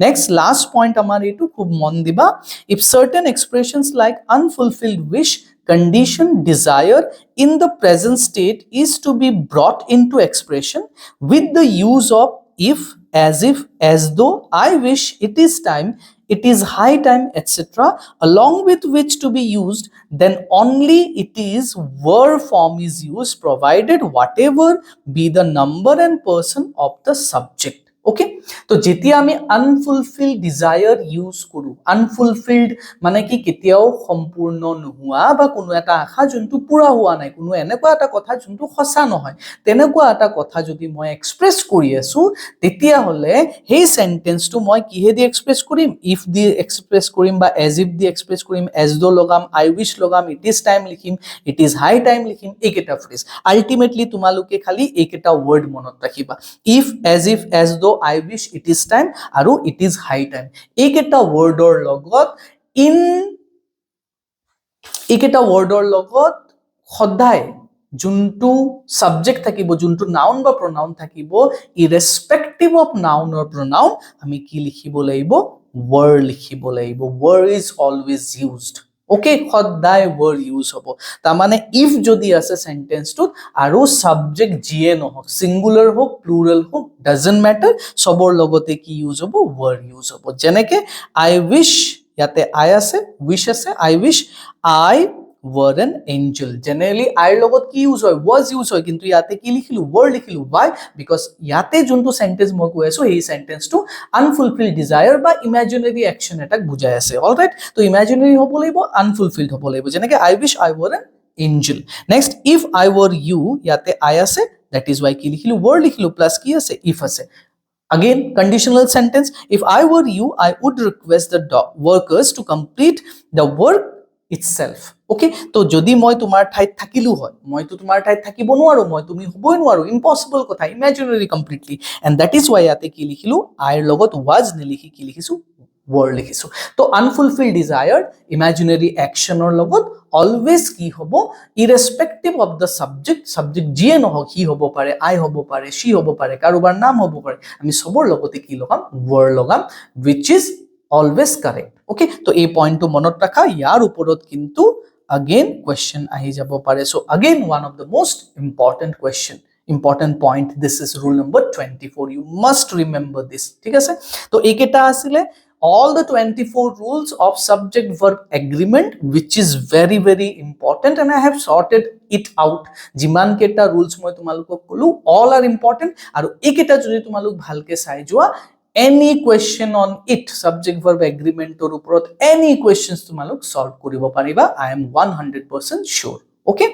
next last point amar etu khub mon diba if certain expressions like unfulfilled wish condition desire in the present state is to be brought into expression with the use of if, as though, I wish, it is time, it is high time, etc., along with which to be used, then only it is verb form is used, provided whatever be the number and person of the subject. Okay, তো যেতিয়া আমি unfulfilled desire use কৰো, unfulfilled মানে কি কেতিয়াও সম্পূৰ্ণ নোহোৱা বা কোনো এটা আশা যোনটো পুৰা হোৱা নাই, কোনো এনেকুৱা এটা কথা যোনটো সঁচা নহয়, তেনেকুৱা এটা কথা যদি মই এক্সপ্ৰেছ কৰি আছো, তেতিয়া হলে সেই সেন্টেন্সটো মই কিহে দি এক্সপ্ৰেছ কৰিম? ইফ দি এক্সপ্ৰেছ কৰিম বা এজ ইফ দি এক্সপ্ৰেছ কৰিম, এজ দো লগাম, আই উইশ লগাম, ইট ইজ টাইম লিখিম, ইট ইজ হাই টাইম লিখিম, এইকেইটা ফ্ৰেজ। আল্টিমেটলি তোমালোকে খালি এইকেইটা ৱৰ্ড মনত ৰাখিবা, if, as though, I wish, it is time আৰু ইট ইজ হাই টাইম। এইকেইটা ৱৰ্ডৰ লগত এইকেইটা ৱৰ্ডৰ লগত সদায় যোনটো সাবজেক্ট থাকিব, যোনটো নাউন বা প্ৰনাউন থাকিব, ইৰেসপেক্টিভ অফ নাউন অৰ প্ৰনাউন, আমি কি লিখিব লাগিব? ৱৰ লিখিব লাগিব। ৱৰ ইজ অলৱেজ ইউজড। ওকে, সদায় ৱৰ ইউজ হ'ব। তাৰমানে ইফ যদি আছে সেন্টেন্সটোত আৰু সাবজেক্ট যিয়ে নহওক, সিঙ্গুলাৰ হোক, প্লুৰাল হোক, ডাজন্ট মেটাৰ, সবৰ লগতে কি ইউজ হ'ব? ৱৰ ইউজ হ'ব। যেনেকে আই উইশ, ইয়াতে আই আছে, উইশ আছে, I wish I were an angel. Generally I লগত কি ইউজ হয়? was ইউজ হয়, কিন্তু ইয়াতে কি লিখিলো? were লিখিলো। why? because ইয়াতে যোনটো সেন্টেন্স মই কৈ আছো, এই সেন্টেন্সটো unfulfilled desire বা imaginary action এটাক বুজাই আছে। অলৰাইট, তো imaginary হ'ব লাগিব, unfulfilled হ'ব লাগিব। যেনেকে I wish I were an angel। next, if I were you, ইয়াতে I আছে, that is why কি লিখিলো? were লিখিলো, প্লাস কি আছে? if আছে। Again, conditional sentence, if I were you, I would request the workers to complete the work itself. Okay, তো যদি মই তোমাৰ ঠাইত থাকিলো হয়, মইতো তোমাৰ ঠাইত থাকিব নোৱাৰো, মই তুমি হ'বই নোৱাৰো, ইম্পসিবল কথা, imaginary completely, and that is why ইয়াতে কি লিখিলো? আইৰ লগত was নিলিখি কি লিখিছো? were লিখিছো। তো আনফুলফিল্ড ডিজায়াৰ ইমাজিনাৰী একশনৰ লগত অলৱেজ কি হ'ব? ইৰেসপেক্টিভ অফ দ্য সাবজেক্ট, সাবজেক্ট যিয়ে নহওক, হি হ'ব পাৰে, আই হ'ব পাৰে, শি হ'ব পাৰে, কাৰোবাৰ নাম হ'ব পাৰে, আমি সবৰ লগতে কি লগাম? were লগাম, which is always correct. Okay, তো এই পইণ্টটো মনত ৰাখা। ইয়াৰ ওপৰত কিন্তু again question আহি যাব পাৰে। So again, one of the most important point, this is rule number 24. You must remember this. ঠিক আছে, তো এইকেইটা আছিলে all the 24 rules of subject verb agreement, which is very very important, and I have sorted it out. যিমান কেইটা rules মই তোমালোকক কলো, all are important, আৰু এইকেইটা যদি তোমালোক ভালকে চাই যোৱা, any question on it, subject verb agreement or ওপৰত any questions তোমালোক solve কৰিব পাৰিবা, I am 100% sure. Okay,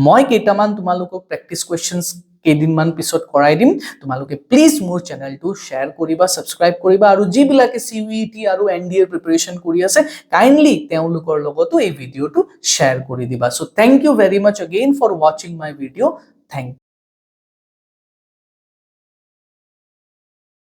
মই কেইটামান তোমালোকক practice questions কেইদিনমান পিছত কৰাই দিম। তোমালোকে প্লিজ মোৰ চেনেলটো শ্বেয়াৰ কৰিবা, সাবস্ক্ৰাইব কৰিবা, আৰু যিবিলাকে CUET আৰু NDA প্ৰিপাৰেচন কৰি আছে, কাইণ্ডলি তেওঁলোকৰ লগতো এই ভিডিঅ'টো শ্বেয়াৰ কৰি দিবা। So thank you very much again for watching my video. Thank you.